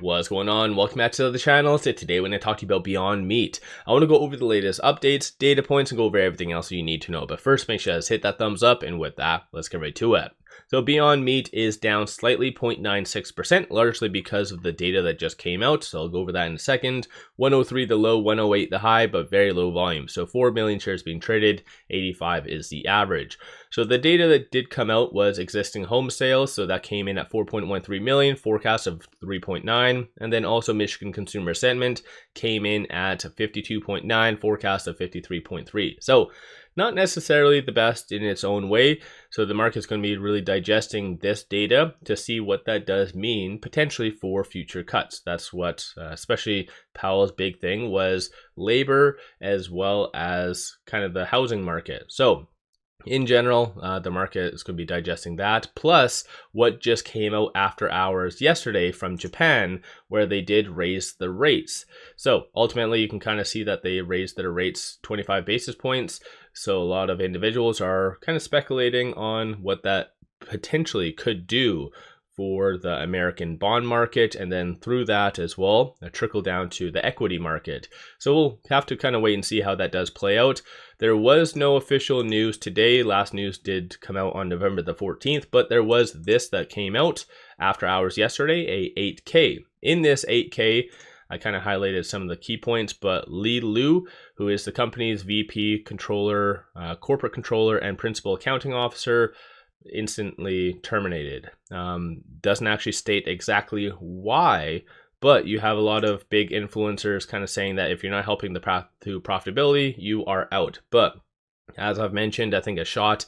What's going on? Welcome back to the channel. So today when I talk to you about Beyond Meat, I want to go over the latest updates, data points, and go over everything else you need to know. But first, make sure to hit that thumbs up, and with that, let's get right to it. So Beyond Meat is down slightly, 0.96%, largely because of the data that just came out. So I'll go over that in a second. 103 the low, 108 the high, but very low volume. So 4 million shares being traded, 85 is the average. So the data that did come out was existing home sales. So that came in at 4.13 million, forecast of 3.9. And then also Michigan consumer sentiment came in at 52.9, forecast of 53.3. So not necessarily the best in its own way. So the market's going to be really digesting this data to see what that does mean potentially for future cuts. That's what especially Powell's big thing was, labor as well as kind of the housing market. So in general, the market is going to be digesting that, plus what just came out after hours yesterday from Japan, where they did raise the rates. So ultimately, you can kind of see that they raised their rates 25 basis points. So a lot of individuals are kind of speculating on what that potentially could do for the American bond market, and then through that as well, a trickle down to the equity market. So we'll have to kind of wait and see how that does play out. There was no official news today. Last news did come out on November the 14th, but there was this that came out after hours yesterday, a 8K. In this 8K, I kind of highlighted some of the key points, but Li Lu, who is the company's VP controller, corporate controller, and principal accounting officer, instantly terminated. Doesn't actually state exactly why, but you have a lot of big influencers kind of saying that if you're not helping the path to profitability, you are out. But as I've mentioned, I think 𝗖𝗢𝗡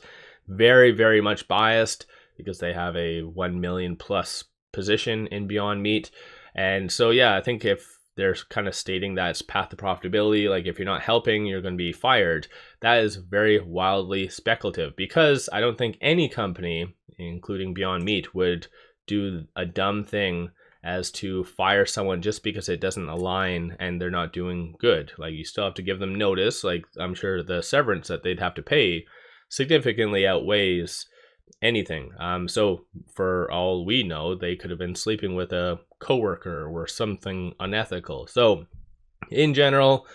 very, very much biased because they have a 1 million plus position in Beyond Meat. And so, yeah, I think if they're kind of stating that it's path to profitability, like if you're not helping, you're going to be fired, that is very wildly speculative, because I don't think any company, including Beyond Meat, would do a dumb thing as to fire someone just because it doesn't align and they're not doing good. Like, you still have to give them notice. Like, I'm sure the severance that they'd have to pay significantly outweighs anything. So for all we know, they could have been sleeping with a coworker or something unethical. So in general,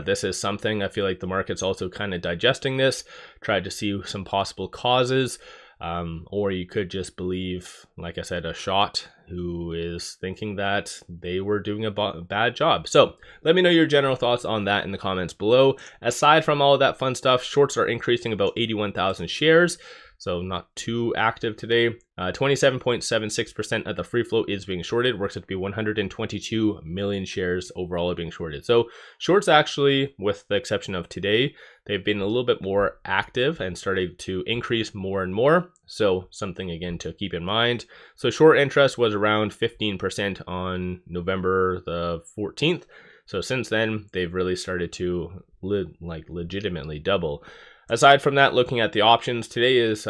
this is something I feel like the market's also kind of digesting this, tried to see some possible causes, or you could just believe, like I said, 𝗖𝗢𝗡, who is thinking that they were doing a bad job. So let me know your general thoughts on that in the comments below. Aside from all of that fun stuff, shorts are increasing about 81,000 shares. So not too active today. 27.76% of the free float is being shorted. Works out to be 122 million shares overall are being shorted. So shorts actually, with the exception of today, they've been a little bit more active and started to increase more and more. So something again to keep in mind. So short interest was around 15% on November the 14th. So since then, they've really started to legitimately double. Aside from that, looking at the options, today is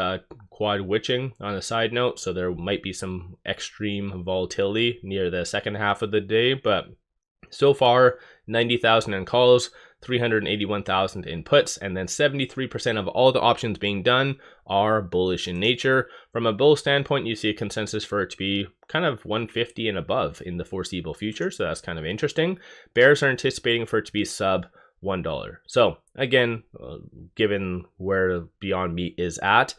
quad witching on a side note, so there might be some extreme volatility near the second half of the day, but so far 90,000 in calls, 381,000 in puts, and then 73% of all the options being done are bullish in nature. From a bull standpoint, you see a consensus for it to be kind of 150 and above in the foreseeable future, so that's kind of interesting. Bears are anticipating for it to be sub $1. So again, given where Beyond Meat is at,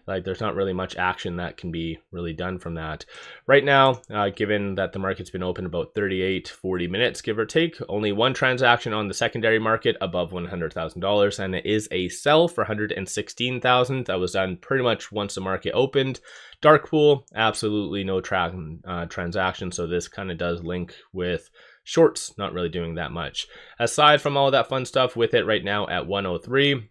like, there's not really much action that can be really done from that right now, given that the market's been open about 38-40 minutes, give or take. Only one transaction on the secondary market above $100,000, and it is a sell for $116,000 that was done pretty much once the market opened. Dark pool, absolutely no transaction, so this kind of does link with shorts not really doing that much. Aside from all that fun stuff with it right now at 103,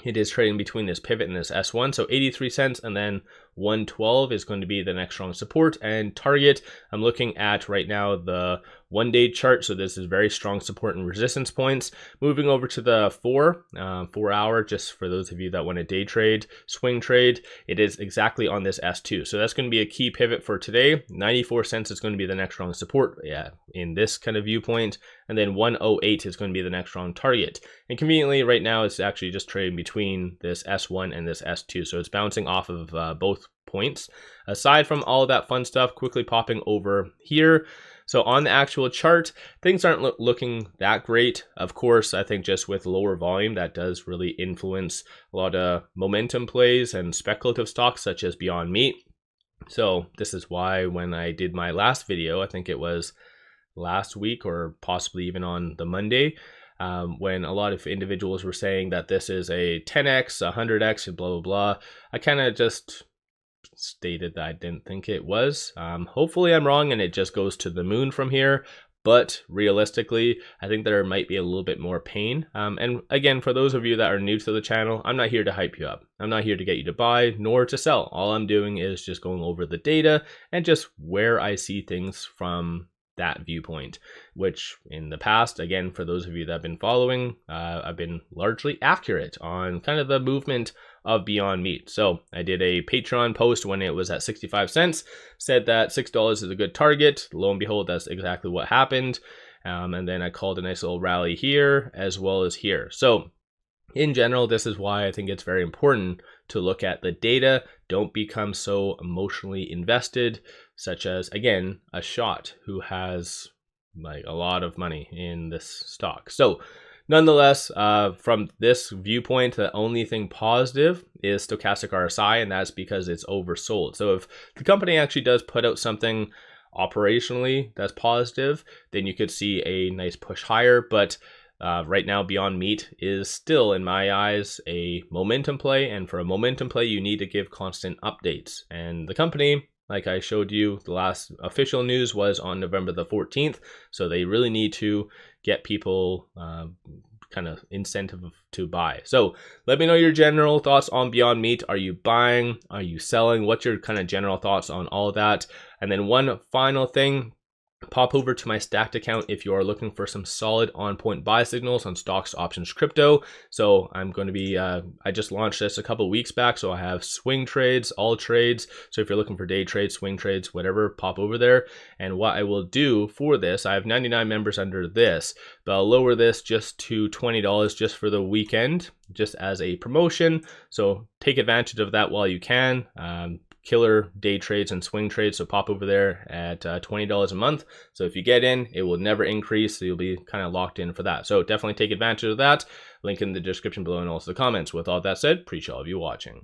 it is trading between this pivot and this S1, so 83 cents, and then 112 is going to be the next strong support and target. I'm looking at right now the 1-day chart, so this is very strong support and resistance points. Moving over to the 4 hour, just for those of you that want to day trade, swing trade, it is exactly on this S2, so that's going to be a key pivot for today. 94 cents is going to be the next strong support, in this kind of viewpoint, and then 108 is going to be the next strong target. And conveniently right now it's actually just trading between this S1 and this S2, so it's bouncing off of both points. Aside from all of that fun stuff, quickly popping over here, So on the actual chart, things aren't looking that great. Of course, I think just with lower volume, that does really influence a lot of momentum plays and speculative stocks such as Beyond Meat. So this is why when I did my last video, I think it was last week or possibly even on the Monday, when a lot of individuals were saying that this is a 10x, 100x, and blah, blah, blah, I kind of just stated that I didn't think it was. Hopefully I'm wrong and it just goes to the moon from here. But realistically, I think there might be a little bit more pain. And again, for those of you that are new to the channel, I'm not here to hype you up. I'm not here to get you to buy nor to sell. All I'm doing is just going over the data and just where I see things from that viewpoint, which in the past, again, for those of you that have been following, I've been largely accurate on kind of the movement of Beyond Meat. So I did a Patreon post when it was at 65 cents, said that $6 is a good target. Lo and behold, that's exactly what happened. And then I called a nice little rally here as well as here. So in general, this is why I think it's very important to look at the data. Don't become so emotionally invested, such as, again, a shot who has like a lot of money in this stock. So nonetheless, from this viewpoint, the only thing positive is stochastic RSI, and that's because it's oversold. So if the company actually does put out something operationally that's positive, then you could see a nice push higher. But right now, Beyond Meat is still, in my eyes, a momentum play. And for a momentum play, you need to give constant updates. And the company, like I showed you, the last official news was on November the 14th. So they really need to get people kind of incentive to buy. So let me know your general thoughts on Beyond Meat. Are you buying? Are you selling? What's your kind of general thoughts on all of that? And then one final thing, pop over to my stacked account if you are looking for some solid on-point buy signals on stocks, options, crypto. So I'm going to be, I just launched this a couple weeks back. So I have swing trades, all trades. So if you're looking for day trades, swing trades, whatever, pop over there. And what I will do for this, I have 99 members under this, but I'll lower this just to $20 just for the weekend, just as a promotion. So take advantage of that while you can. Killer day trades and swing trades, so pop over there at $20 a month. So if you get in, it will never increase, so you'll be kind of locked in for that. So definitely take advantage of that. Link in the description below and also the comments. With all that said, appreciate all of you watching.